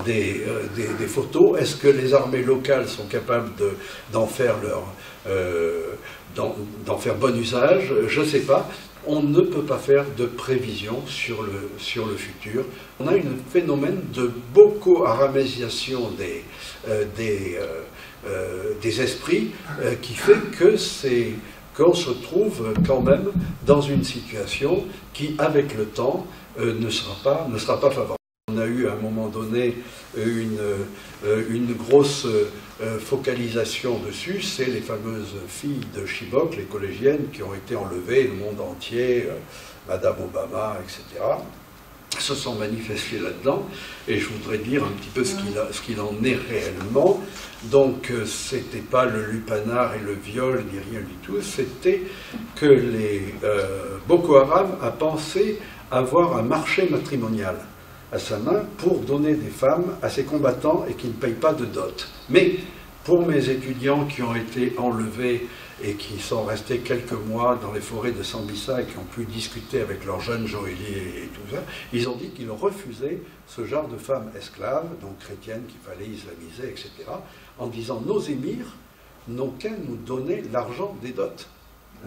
des photos. Est-ce que les armées locales sont capables d'en faire bon usage? Je ne sais pas. On ne peut pas faire de prévision sur le futur. On a un phénomène de boko-haramisation des esprits qui fait qu'on se trouve quand même dans une situation qui, avec le temps, ne sera pas favorable. On a eu à un moment donné une grosse focalisation dessus, c'est les fameuses filles de Chibok, les collégiennes, qui ont été enlevées, le monde entier, Madame Obama, etc., se sont manifestés là-dedans, et je voudrais dire un petit peu ce qu'il en est réellement. Donc c'était pas le lupanar et le viol, ni rien du tout, c'était que les Boko Haram a pensé avoir un marché matrimonial à sa main pour donner des femmes à ses combattants et qui ne payent pas de dot. Mais pour mes étudiants qui ont été enlevés et qui sont restés quelques mois dans les forêts de Sambisa et qui ont pu discuter avec leurs jeunes joailliers et tout ça, ils ont dit qu'ils refusaient ce genre de femmes esclaves, donc chrétiennes qu'il fallait islamiser, etc., en disant nos émirs n'ont qu'à nous donner l'argent des dots.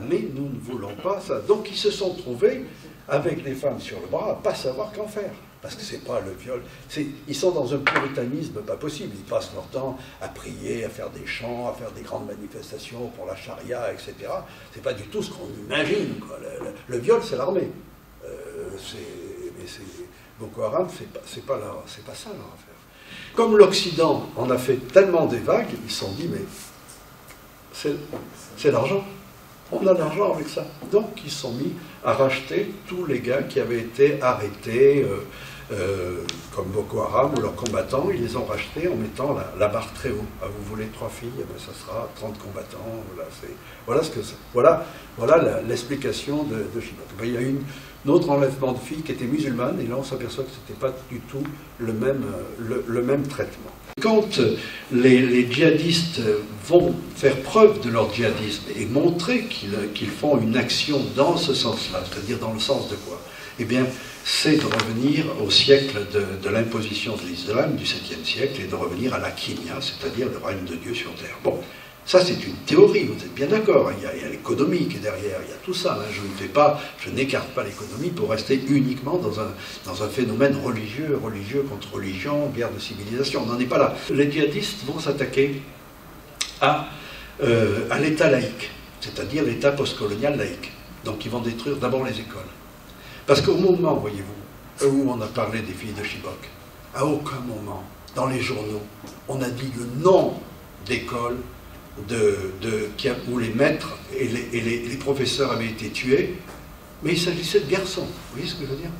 Mais nous ne voulons pas ça. Donc ils se sont trouvés avec des femmes sur le bras à ne pas savoir qu'en faire. Parce que c'est pas le viol. Ils sont dans un puritanisme pas possible. Ils passent leur temps à prier, à faire des chants, à faire des grandes manifestations pour la charia, etc. C'est pas du tout ce qu'on imagine, quoi. Le viol, c'est l'armée. Boko Haram, c'est pas ça leur affaire. Comme l'Occident en a fait tellement des vagues, ils se sont dit, mais c'est l'argent. On a de l'argent avec ça. Donc ils se sont mis à racheter tous les gars qui avaient été arrêtés comme Boko Haram ou leurs combattants. Ils les ont rachetés en mettant la barre très haut. Ah, vous voulez 3 filles, eh bien, ça sera 30 combattants. Voilà ce que c'est. Voilà l'explication de Chibok. Ben, il y a eu un autre enlèvement de filles qui étaient musulmanes et là on s'aperçoit que ce n'était pas du tout le même traitement. Quand les djihadistes vont faire preuve de leur djihadisme et montrer qu'ils font une action dans ce sens-là, c'est-à-dire dans le sens de quoi? Eh bien, c'est de revenir au siècle de l'imposition de l'islam, du 7e siècle, et de revenir à la Kinya, c'est-à-dire le règne de Dieu sur terre. Bon, ça c'est une théorie, vous êtes bien d'accord, il y a l'économie qui est derrière, il y a tout ça, hein. Je n'écarte pas l'économie pour rester uniquement dans un phénomène religieux contre religion, guerre de civilisation, on n'en est pas là. Les djihadistes vont s'attaquer à l'État laïque, c'est-à-dire l'État postcolonial laïque. Donc ils vont détruire d'abord les écoles. Parce qu'au moment, voyez-vous, où on a parlé des filles de Chibok, à aucun moment, dans les journaux, on a dit le nom d'école où les maîtres et les professeurs avaient été tués, mais il s'agissait de garçons. Vous voyez ce que je veux dire?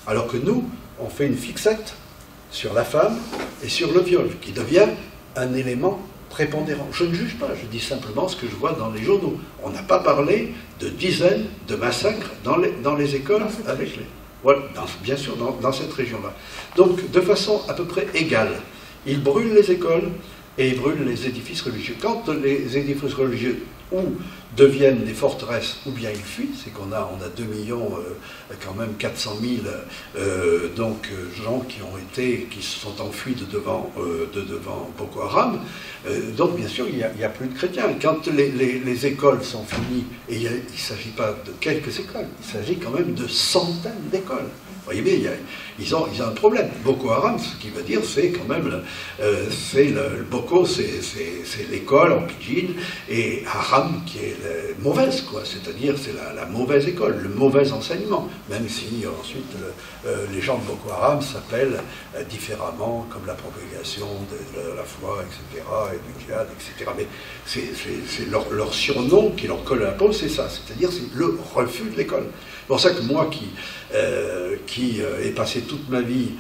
Alors que nous, on fait une fixette sur la femme et sur le viol, qui devient un élément prépondérant. Je ne juge pas, je dis simplement ce que je vois dans les journaux. On n'a pas parlé de dizaines de massacres dans les écoles avec les... Voilà, bien sûr, dans cette région-là. Donc, de façon à peu près égale, ils brûlent les écoles et ils brûlent les édifices religieux. Quand les édifices religieux ou deviennent des forteresses ou bien ils fuient, c'est qu'on a 2 millions, quand même 400 000 gens qui se sont enfuis de devant Boko Haram. Donc bien sûr il n'y a plus de chrétiens. Quand les écoles sont finies, et il ne s'agit pas de quelques écoles, il s'agit quand même de centaines d'écoles. Vous voyez bien, ils ont un problème. Boko Haram, ce qui veut dire, c'est quand même, le Boko, c'est l'école en pidgin, et Haram qui est mauvaise, quoi. C'est-à-dire, c'est la mauvaise école, le mauvais enseignement, même si ensuite les gens de Boko Haram s'appellent différemment, comme la propagation de la foi, etc., et du djihad, etc. Mais c'est leur surnom qui leur colle à la peau, c'est ça, c'est-à-dire c'est le refus de l'école. C'est pour ça que moi qui ai passé toute ma vie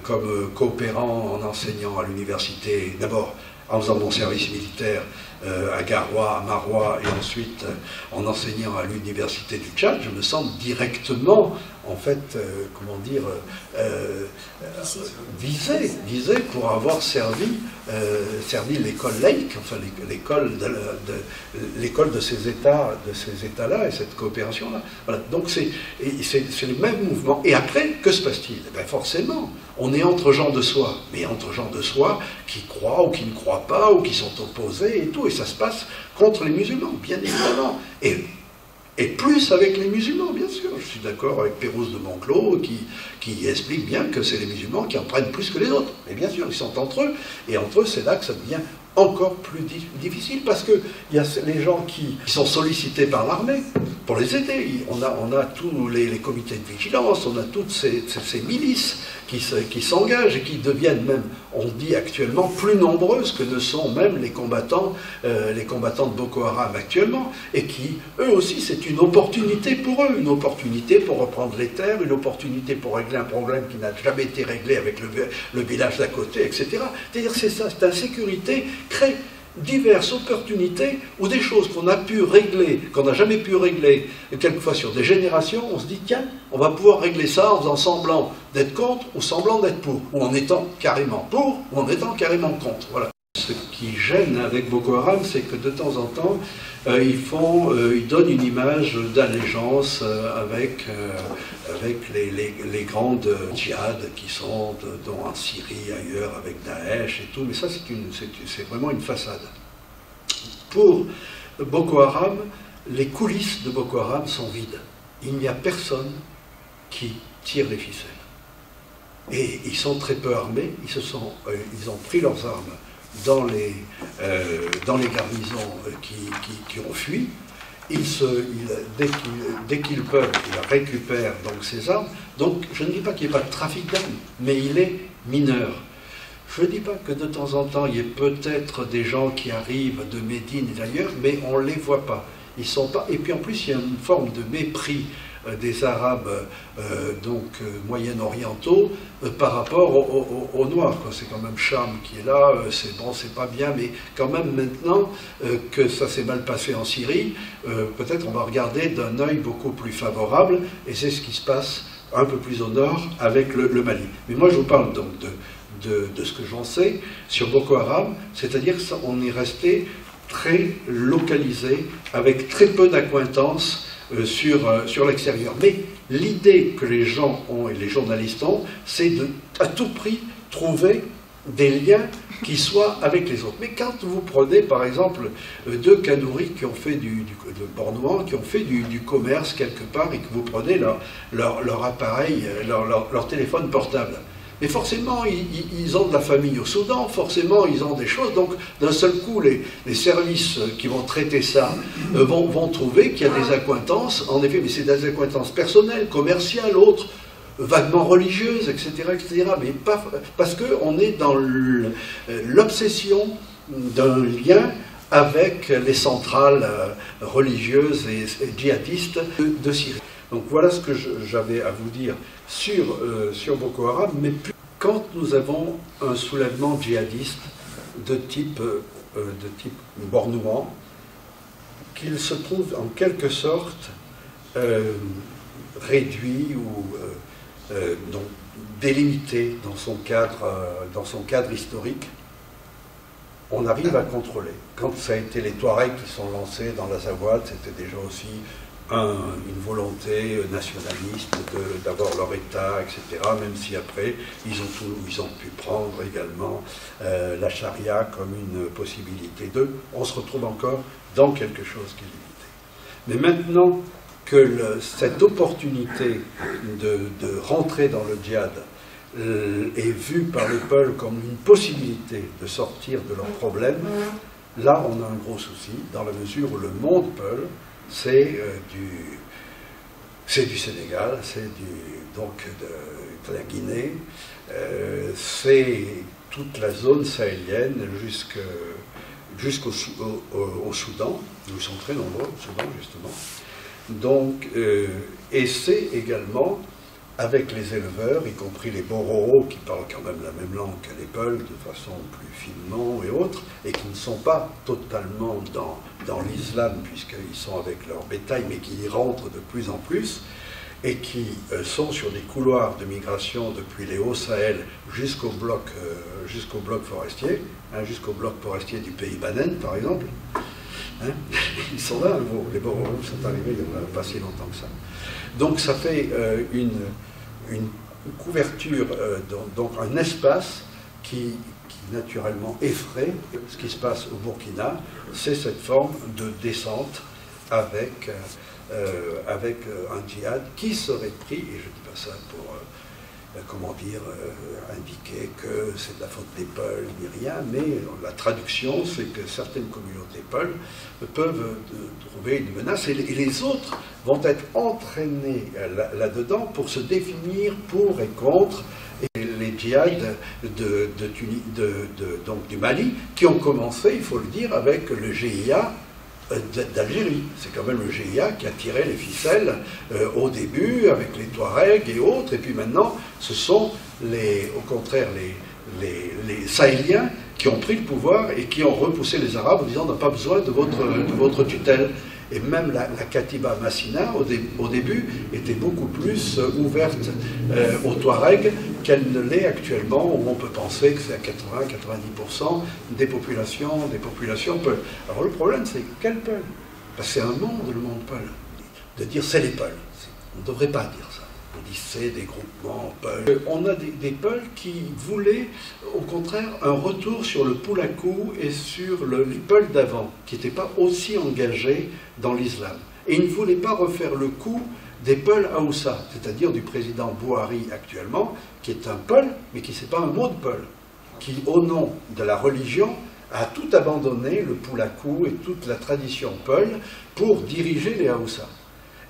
comme coopérant en enseignant à l'université, d'abord en faisant mon service militaire à Garoua, à Maroua, et ensuite en enseignant à l'université du Tchad, je me sens directement, en fait, comment dire, visé pour avoir servi l'école laïque, enfin l'école de ces États-là et cette coopération-là. Voilà. Donc c'est le même mouvement. Et après, que se passe-t-il? Eh bien, forcément, on est entre gens de soi, mais entre gens de soi qui croient ou qui ne croient pas, ou qui sont opposés et tout, et ça se passe contre les musulmans, bien évidemment. Et plus avec les musulmans, bien sûr. Je suis d'accord avec Pérouse de Monclos qui explique bien que c'est les musulmans qui en prennent plus que les autres. Mais bien sûr, ils sont entre eux. Et entre eux, c'est là que ça devient encore plus difficile, parce qu'il y a les gens qui sont sollicités par l'armée pour les aider. On a tous les comités de vigilance, on a toutes ces milices qui s'engagent et qui deviennent même, on dit actuellement, plus nombreuses que ne sont même les combattants de Boko Haram actuellement, et qui, eux aussi, c'est une opportunité pour eux, une opportunité pour reprendre les terres, une opportunité pour régler un problème qui n'a jamais été réglé avec le village d'à côté, etc. C'est-à-dire, c'est ça, cette insécurité crée diverses opportunités ou des choses qu'on a pu régler, qu'on n'a jamais pu régler, quelquefois sur des générations, on se dit tiens, on va pouvoir régler ça en faisant semblant d'être contre ou semblant d'être pour, ou en étant carrément pour ou en étant carrément contre. Voilà. Ce qui gêne avec Boko Haram, c'est que de temps en temps, ils donnent une image d'allégeance avec les grandes djihad qui sont en Syrie, ailleurs, avec Daesh et tout, mais ça c'est vraiment une façade. Pour Boko Haram, les coulisses de Boko Haram sont vides. Il n'y a personne qui tire les ficelles. Et ils sont très peu armés, ils ont pris leurs armes dans les garnisons qui ont fui. Dès qu'ils peuvent, ils récupèrent donc ces armes. Donc je ne dis pas qu'il n'y ait pas de trafic d'armes, mais il est mineur. Je ne dis pas que de temps en temps il y ait peut-être des gens qui arrivent de Médine et d'ailleurs, mais on ne les voit pas. Ils sont pas. Et puis en plus il y a une forme de mépris des Arabes moyen-orientaux par rapport aux Noirs. C'est quand même Cham qui est là, c'est bon, c'est pas bien, mais quand même maintenant que ça s'est mal passé en Syrie, peut-être on va regarder d'un œil beaucoup plus favorable, et c'est ce qui se passe un peu plus au nord avec le Mali. Mais moi je vous parle donc de ce que j'en sais sur Boko Haram, c'est-à-dire qu'on est resté très localisé, avec très peu d'acquaintances sur l'extérieur. Mais l'idée que les gens ont et les journalistes ont, c'est à tout prix trouver des liens qui soient avec les autres. Mais quand vous prenez par exemple deux Kanouris qui ont fait de Bornouan, qui ont fait du commerce quelque part, et que vous prenez leur appareil, leur téléphone portable, mais forcément, ils ont de la famille au Soudan, forcément, ils ont des choses. Donc, d'un seul coup, les services qui vont traiter ça vont trouver qu'il y a des accointances, en effet, mais c'est des accointances personnelles, commerciales, autres, vaguement religieuses, etc., etc. Mais pas, parce qu'on est dans l'obsession d'un lien avec les centrales religieuses et djihadistes de Syrie. Donc voilà ce que j'avais à vous dire sur Boko Haram, mais quand nous avons un soulèvement djihadiste de type Bornouan, qu'il se trouve en quelque sorte réduit ou donc délimité dans son cadre historique, on arrive à contrôler. Quand ça a été les Touaregs qui sont lancés dans l'Azawad, c'était déjà aussi une volonté nationaliste d'avoir leur État, etc., même si après, ils ont pu prendre également la charia comme une possibilité. On se retrouve encore dans quelque chose qui est limité. Mais maintenant que cette opportunité de rentrer dans le djihad est vue par les Peuls comme une possibilité de sortir de leurs problèmes, là on a un gros souci, dans la mesure où le monde Peul, c'est du Sénégal, c'est donc de la Guinée, c'est toute la zone sahélienne jusqu'au Soudan. Nous sommes très nombreux au Soudan, justement. Donc, et c'est également avec les éleveurs, y compris les Bororo, qui parlent quand même la même langue que les Peuls, de façon plus finement et autres, et qui ne sont pas totalement dans l'islam, puisqu'ils sont avec leur bétail, mais qui y rentrent de plus en plus, et qui sont sur des couloirs de migration depuis les Hauts-Sahel jusqu'au bloc forestier, jusqu'au bloc forestier du pays Banen, par exemple. Hein, ils sont là, les Bororo sont arrivés il n'y a pas si longtemps que ça. Donc ça fait une couverture, donc un espace qui naturellement effraie. Ce qui se passe au Burkina, c'est cette forme de descente avec un djihad qui serait pris, et je ne dis pas ça pour, comment dire, indiquer que c'est de la faute des Peuls ni rien, mais la traduction, c'est que certaines communautés Peuls peuvent trouver une menace, et les autres vont être entraînés là-dedans pour se définir pour et contre. Et les djihads donc du Mali, qui ont commencé, il faut le dire, avec le GIA d'Algérie. C'est quand même le GIA qui a tiré les ficelles au début, avec les Touaregs et autres, et puis maintenant, ce sont au contraire les Sahéliens qui ont pris le pouvoir et qui ont repoussé les Arabes en disant on n'a pas besoin de votre tutelle. Et même la Katiba Massina, au début, était beaucoup plus ouverte aux Touaregs qu'elle ne l'est actuellement, où on peut penser que c'est à 80-90% des populations Peuls. Alors le problème, c'est quel Peul? Parce que c'est un monde, le monde Peul. De dire c'est les Peuls. On ne devrait pas dire ça. On dit c'est des groupements Peuls. On a des Peuls qui voulaient, au contraire, un retour sur le Poulakou et sur les Peuls d'avant, qui n'étaient pas aussi engagés dans l'islam. Et ils ne voulaient pas refaire le coup des Peuls Haoussa, c'est-à-dire du président Bouhari actuellement, qui est un Peul, mais qui n'est pas un mot de Peul, qui, au nom de la religion, a tout abandonné, le Poulakou et toute la tradition Peul, pour diriger les Haoussa.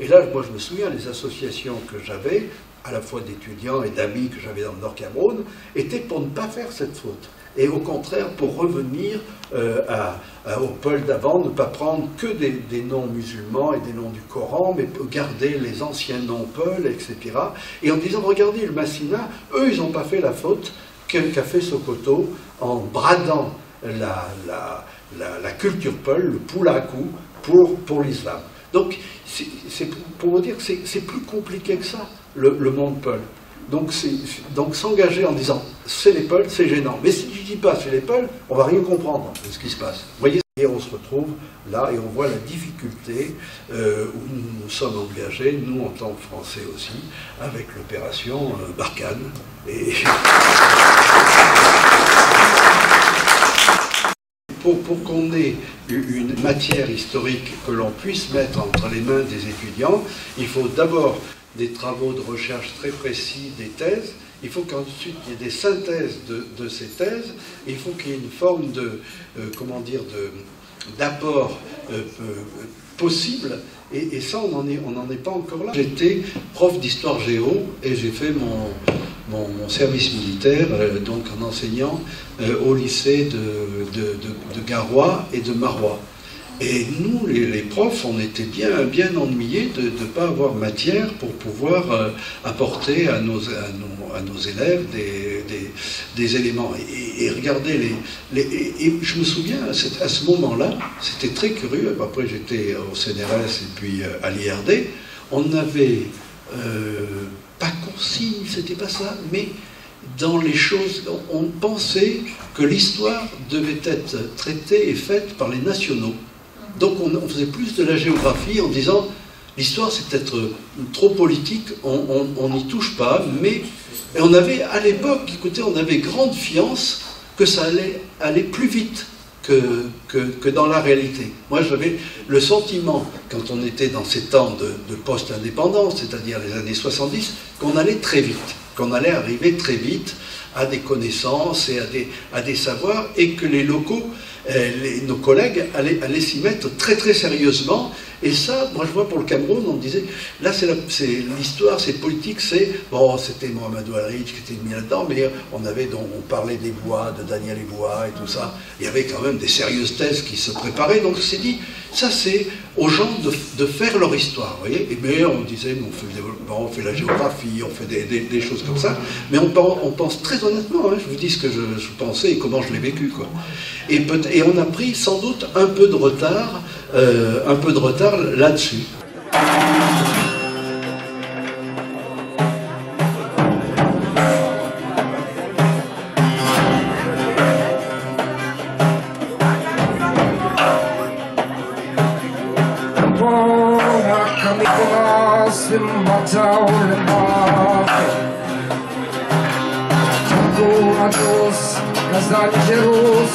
Et là, moi, je me souviens, les associations que j'avais, à la fois d'étudiants et d'amis que j'avais dans le Nord Cameroun, étaient pour ne pas faire cette faute. Et au contraire, pour revenir au Peul d'avant, ne pas prendre que des noms musulmans et des noms du Coran, mais garder les anciens noms Peul, etc. Et en disant, regardez, le Massina, eux, ils n'ont pas fait la faute qu'a fait Sokoto en bradant la culture Peul, le Poulakou, pour l'islam. Donc, c'est pour vous dire que c'est plus compliqué que ça, le monde Peul. Donc s'engager en disant c'est les Peuls, c'est gênant. Mais si je ne dis pas c'est les Peuls, on ne va rien comprendre de ce qui se passe. Vous voyez, et on se retrouve là et on voit la difficulté où nous sommes engagés, nous en tant que Français aussi, avec l'opération Barkhane. Et pour qu'on ait une matière historique que l'on puisse mettre entre les mains des étudiants, il faut d'abord des travaux de recherche très précis, des thèses. Il faut qu'ensuite il y ait des synthèses de ces thèses. Il faut qu'il y ait une forme de, d'apport possible. Et ça, on n'en est pas encore là. J'étais prof d'histoire géo et j'ai fait mon service militaire, donc en enseignant au lycée de Garoua et de Marois. Et nous, les profs, on était bien ennuyés de ne pas avoir matière pour pouvoir apporter à nos élèves des éléments. Et regardez, et je me souviens, à ce moment-là, c'était très curieux. Après, j'étais au CNRS et puis à l'IRD. On n'avait pas consigne, c'était pas ça, mais dans les choses, on pensait que l'histoire devait être traitée et faite par les nationaux. Donc on faisait plus de la géographie en disant l'histoire c'est peut-être trop politique, on n'y touche pas, mais et on avait à l'époque, écoutez, on avait grande fiance que ça allait aller plus vite que dans la réalité. Moi, j'avais le sentiment, quand on était dans ces temps de post-indépendance, c'est-à-dire les années 70, qu'on allait très vite, qu'on allait arriver très vite à des connaissances et à des savoirs, et que les locaux, nos collègues allaient s'y mettre très très sérieusement. Et ça, moi je vois pour le Cameroun, on disait, là c'est l'histoire, c'est politique, bon, c'était Mohamedou El-Rich qui était mis là-dedans, mais on parlait des Bois, de Daniel Bois et tout ça. Il y avait quand même des sérieuses thèses qui se préparaient, donc on s'est dit, ça c'est aux gens de faire leur histoire, vous voyez. Mais on disait, on fait la géographie, on fait des choses comme ça, mais on pense très honnêtement, hein, je vous dis ce que je pensais et comment je l'ai vécu, quoi. Et on a pris sans doute un peu de retard là-dessus. Казань, Рус,